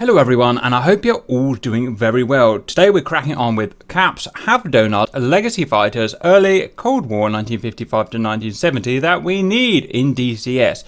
Hello everyone, and I hope you're all doing very well. Today we're cracking on with CAPS Have Donut Legacy Fighters Early Cold War 1955 to 1970 that we need in DCS.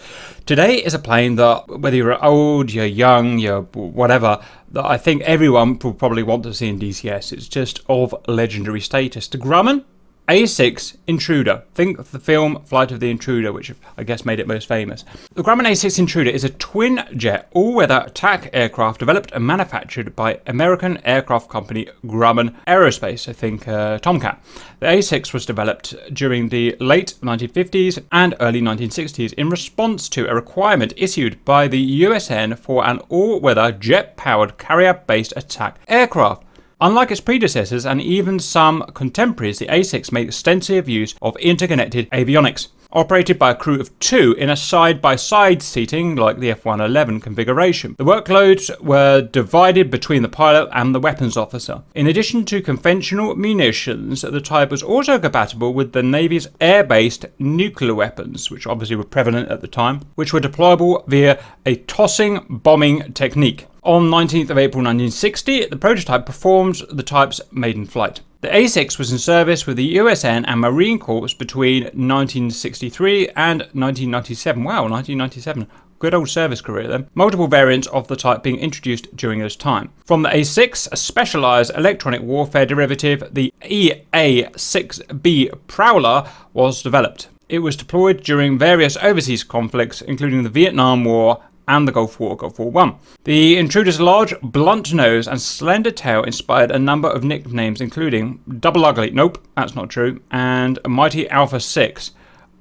Today is a plane that, whether you're old, you're young, you're whatever, that I think everyone will probably want to see in DCS. It's just of legendary status. The Grumman A-6 Intruder. Think of the film Flight of the Intruder, which I guess made it most famous. The Grumman A-6 Intruder is a twin-jet, all-weather attack aircraft developed and manufactured by American aircraft company Grumman Aerospace, I think Tomcat. The A-6 was developed during the late 1950s and early 1960s in response to a requirement issued by the USN for an all-weather jet-powered carrier-based attack aircraft. Unlike its predecessors and even some contemporaries, the A-6 made extensive use of interconnected avionics, operated by a crew of two in a side-by-side seating like the F-111 configuration. The workloads were divided between the pilot and the weapons officer. In addition to conventional munitions, the type was also compatible with the Navy's air-based nuclear weapons, which obviously were prevalent at the time, which were deployable via a tossing bombing technique. On 19th of April 1960, the prototype performed the type's maiden flight. The A-6 was in service with the USN and Marine Corps between 1963 and 1997. Wow, 1997. Good old service career then. Multiple variants of the type being introduced during this time. From the A-6, a specialised electronic warfare derivative, the A-6B Prowler, was developed. It was deployed during various overseas conflicts, including the Vietnam War and the Gulf War, Gulf War I. The Intruder's large, blunt nose and slender tail inspired a number of nicknames, including Double Ugly, nope, that's not true, and Mighty Alpha 6,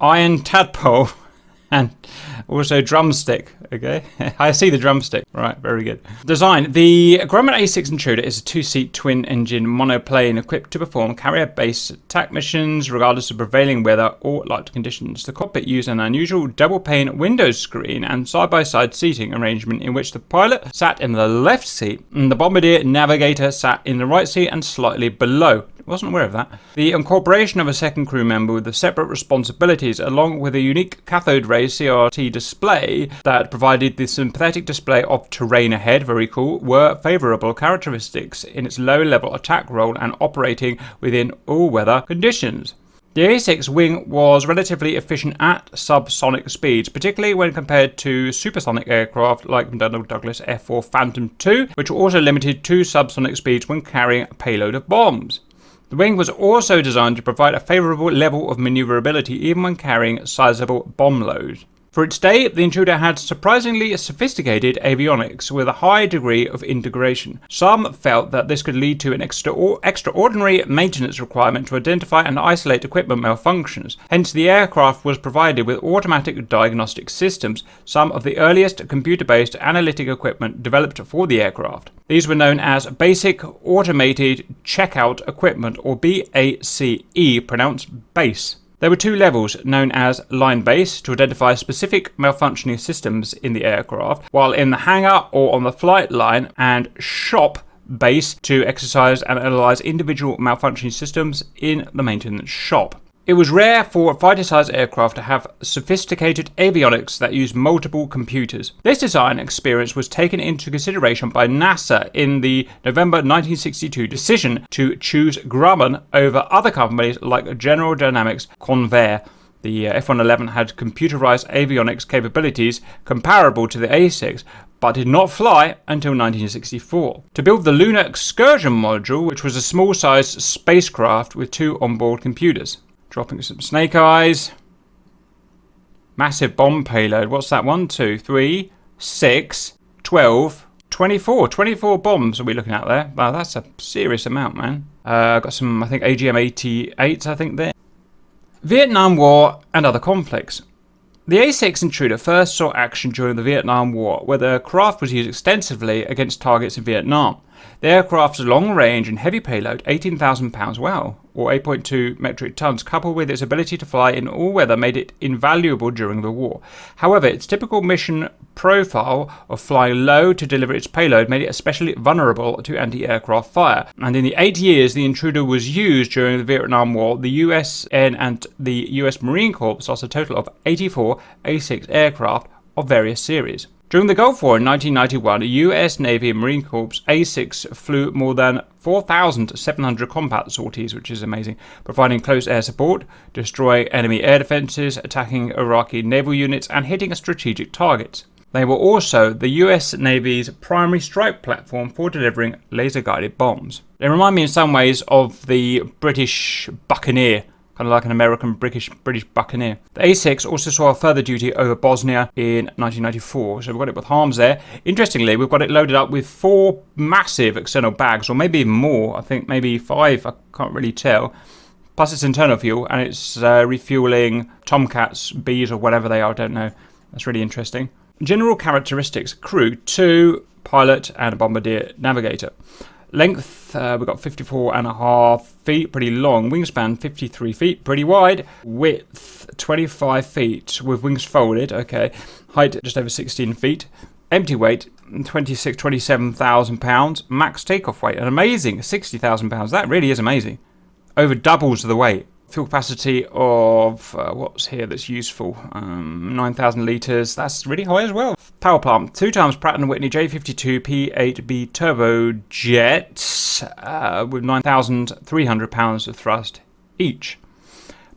Iron Tadpole, and also Drumstick, okay? I see the drumstick, right, very good. Design. The Grumman A-6 Intruder is a two-seat twin-engine monoplane equipped to perform carrier-based attack missions regardless of prevailing weather or light conditions. The cockpit used an unusual double-pane window screen and side-by-side seating arrangement in which the pilot sat in the left seat and the bombardier navigator sat in the right seat and slightly below. Wasn't aware of that. The incorporation of a second crew member with the separate responsibilities, along with a unique cathode ray CRT display that provided the sympathetic display of terrain ahead, very cool, were favourable characteristics in its low-level attack role and operating within all-weather conditions. The A-6 wing was relatively efficient at subsonic speeds, particularly when compared to supersonic aircraft like McDonnell Douglas F-4 Phantom II, which were also limited to subsonic speeds when carrying a payload of bombs. The wing was also designed to provide a favourable level of manoeuvrability even when carrying sizable bomb loads. For its day, the Intruder had surprisingly sophisticated avionics with a high degree of integration. Some felt that this could lead to an extraordinary maintenance requirement to identify and isolate equipment malfunctions. Hence, the aircraft was provided with automatic diagnostic systems, some of the earliest computer-based analytic equipment developed for the aircraft. These were known as Basic Automated Checkout Equipment, or BACE, pronounced BASE. There were two levels, known as Line Base to identify specific malfunctioning systems in the aircraft, while in the hangar or on the flight line, and Shop Base to exercise and analyse individual malfunctioning systems in the maintenance shop. It was rare for fighter-sized aircraft to have sophisticated avionics that used multiple computers. This design experience was taken into consideration by NASA in the November 1962 decision to choose Grumman over other companies like General Dynamics Convair. The F-111 had computerized avionics capabilities comparable to the A-6, but did not fly until 1964. To build the Lunar Excursion Module, which was a small-sized spacecraft with two onboard computers. Dropping some snake eyes. Massive bomb payload. What's that? 1, 2, 3, 6, 12, 24. 24 bombs are we looking at there? Wow, that's a serious amount, man. Got some, I think, AGM-88s, I think, there. Vietnam War and other conflicts. The A-6 Intruder first saw action during the Vietnam War, where the craft was used extensively against targets in Vietnam. The aircraft's long range and heavy payload, 18,000 pounds, wow, or 8.2 metric tons, coupled with its ability to fly in all weather, made it invaluable during the war. However, its typical mission profile of flying low to deliver its payload made it especially vulnerable to anti-aircraft fire. And in the 8 years the Intruder was used during the Vietnam War, the USN and the US Marine Corps lost a total of 84 A-6 aircraft of various series. During the Gulf War in 1991, a US Navy and Marine Corps A-6 flew more than 4,700 combat sorties, which is amazing, providing close air support, destroying enemy air defences, attacking Iraqi naval units, and hitting strategic targets. They were also the US Navy's primary strike platform for delivering laser-guided bombs. They remind me in some ways of the British Buccaneer, kind of like an American British Buccaneer. The A-6 also saw further duty over Bosnia in 1994, so we've got it with harms there. Interestingly, we've got it loaded up with 4 massive external bags, or maybe even more. I think maybe 5, I can't really tell. Plus it's internal fuel, and it's refueling Tomcats, Bs, or whatever they are, I don't know. That's really interesting. General characteristics: crew 2, pilot and a bombardier navigator. Length, we've got 54.5 feet, pretty long. Wingspan, 53 feet, pretty wide. Width, 25 feet with wings folded, okay. Height, just over 16 feet. Empty weight, 27,000 pounds. Max takeoff weight, an amazing 60,000 pounds. That really is amazing. Over doubles the weight. Fuel capacity of, what's here that's useful? 9,000 litres. That's really high as well. Power plant. 2 times Pratt & Whitney J52 P8B turbojets with 9,300 pounds of thrust each.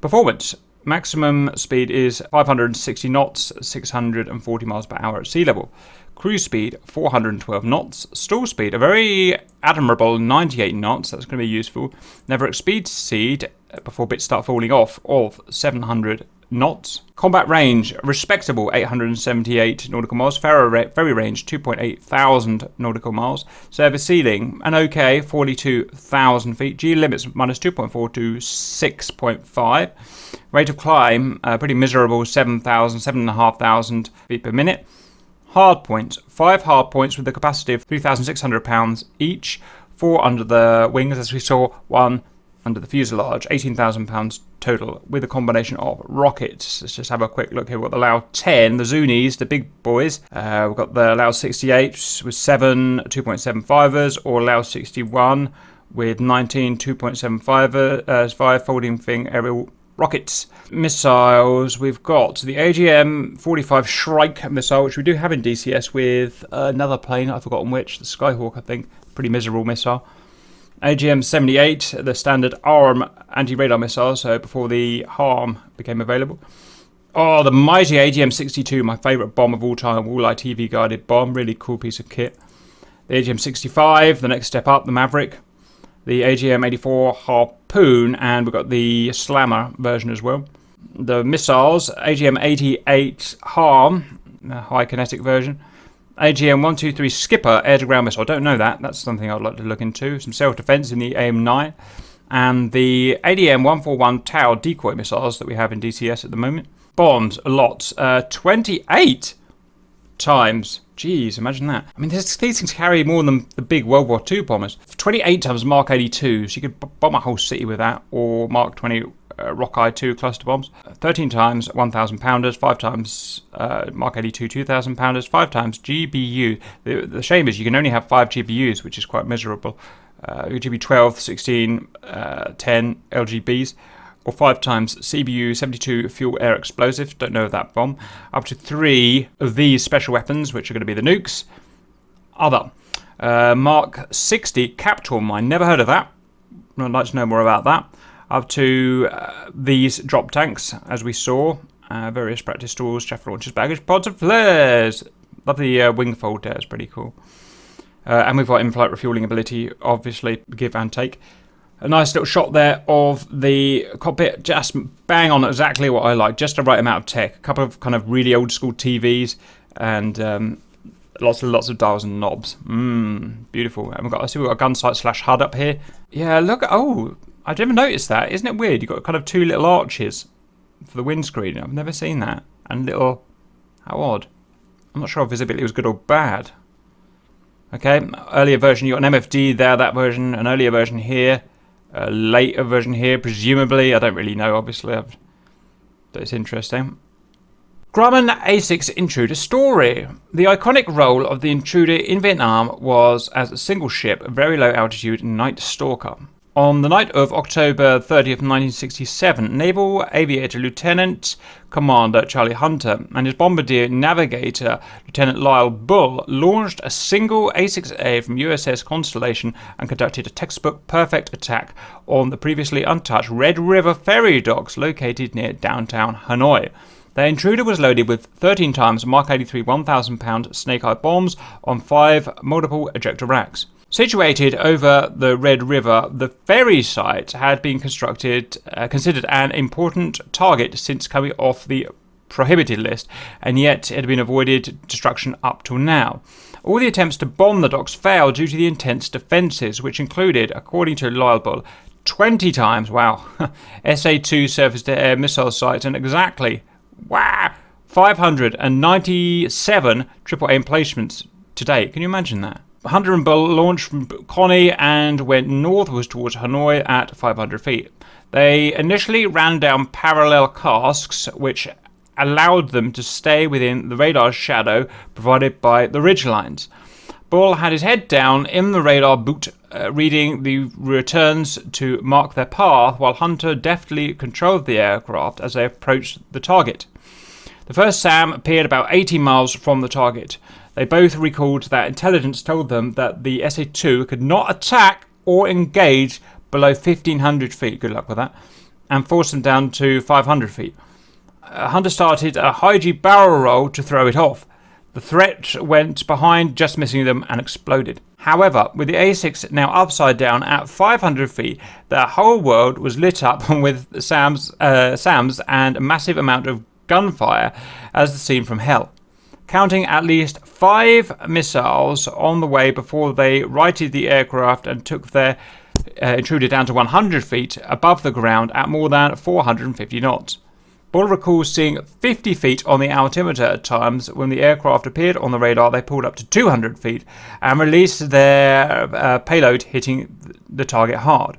Performance. Maximum speed is 560 knots, 640 miles per hour at sea level. Cruise speed, 412 knots. Stall speed, a very admirable 98 knots. That's going to be useful. Never exceed speed before bits start falling off of 700 knots. Combat range, respectable 878 nautical miles. Ferry range, 2.8 thousand nautical miles. Service ceiling, an okay 42,000 feet. G limits, minus 2.4 to 6.5. Rate of climb, pretty miserable, 7,500 feet per minute. Hard points, 5 hard points with a capacity of 3,600 pounds each. 4 under the wings, as we saw, 1 under the fuselage, 18,000 pounds total with a combination of rockets. Let's just have a quick look here. We've got the Lao 10, the Zunis, the big boys. We've got the Lao 68 with 7 2.75ers, or Lao 61 with 19 2.75 folding wing aerial rockets. Missiles, we've got the AGM-45 Shrike missile, which we do have in DCS with another plane, I've forgotten which, the Skyhawk, I think. Pretty miserable missile. AGM-78, the standard ARM anti-radar missile, so before the HARM became available. Oh, the mighty AGM-62, my favourite bomb of all time, walleye TV guided bomb, really cool piece of kit. The AGM-65, the next step up, the Maverick. The AGM-84 Harpoon, and we've got the Slammer version as well. The missiles, AGM-88 HARM, the high kinetic version. AGM-123 Skipper air-to-ground missile. I don't know that. That's something I'd like to look into. Some self-defense in the AIM-9. And the ADM-141 Tau decoy missiles that we have in DCS at the moment. Bombs, lots. 28 times. Jeez, imagine that. I mean, these things carry more than the big World War II bombers. 28 times Mark 82, so you could bomb a whole city with that. Or Mark 20 Rockeye 2 cluster bombs. 13 times 1,000 pounders, 5 times Mark 82 2,000 pounders, 5 times GBU. The shame is you can only have 5 GBUs, which is quite miserable. GB 12, 16, 10 LGBs, or 5 times CBU 72 fuel air explosive. Don't know that bomb. Up to 3 of these special weapons, which are going to be the nukes. Other Mark 60 Captor mine. Never heard of that. I'd like to know more about that. Up to these drop tanks, as we saw, various practice tools, chaff launchers, baggage pods, and flares. Love the wing fold there, it's pretty cool. And we've got in-flight refueling ability, obviously, give and take. A nice little shot there of the cockpit, just bang on exactly what I like, just the right amount of tech. A couple of kind of really old school TVs, and lots of dials and knobs. Beautiful. And I see we've got a gun sight / HUD up here. Yeah, look, oh, I never noticed that. Isn't it weird? You've got kind of 2 little arches for the windscreen. I've never seen that. And little, how odd. I'm not sure if visibility was good or bad. Okay, earlier version, you got an MFD there, that version, an earlier version here, a later version here, presumably. I don't really know, obviously. But it's interesting. Grumman A-6 Intruder story. The iconic role of the Intruder in Vietnam was as a single ship, very low altitude night stalker. On the night of October 30th, 1967, Naval Aviator Lieutenant Commander Charlie Hunter and his bombardier navigator Lieutenant Lyle Bull launched a single A-6A from USS Constellation and conducted a textbook perfect attack on the previously untouched Red River ferry docks located near downtown Hanoi. The Intruder was loaded with 13 times Mark 83 1,000-pound Snake-Eye bombs on 5 multiple ejector racks. Situated over the Red River, the ferry site had been considered an important target since coming off the prohibited list, and yet it had been avoided destruction up till now. All the attempts to bomb the docks failed due to the intense defences, which included, according to Lyle Bull, 20 times, SA-2 surface-to-air missile sites and exactly 597 AAA emplacements to date. Can you imagine that? Hunter and Bull launched from Connie and went northwards towards Hanoi at 500 feet. They initially ran down parallel casks, which allowed them to stay within the radar shadow provided by the ridgelines. Bull had his head down in the radar boot, reading the returns to mark their path, while Hunter deftly controlled the aircraft as they approached the target. The first SAM appeared about 80 miles from the target. They both recalled that intelligence told them that the SA-2 could not attack or engage below 1,500 feet, good luck with that, and forced them down to 500 feet. Hunter started a high-G barrel roll to throw it off. The threat went behind, just missing them, and exploded. However, with the A-6 now upside down at 500 feet, the whole world was lit up with SAMs and a massive amount of gunfire as the scene from hell. Counting at least 5 missiles on the way before they righted the aircraft and took their Intruder down to 100 feet above the ground at more than 450 knots. Bull recalls seeing 50 feet on the altimeter at times. When the aircraft appeared on the radar, they pulled up to 200 feet and released their payload, hitting the target hard.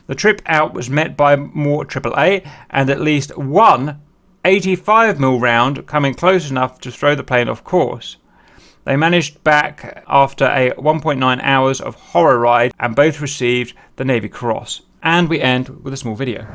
The trip out was met by more AAA and at least one 85mm round coming close enough to throw the plane off course. They managed back after a 1.9 hours of horror ride and both received the Navy Cross. And we end with a small video.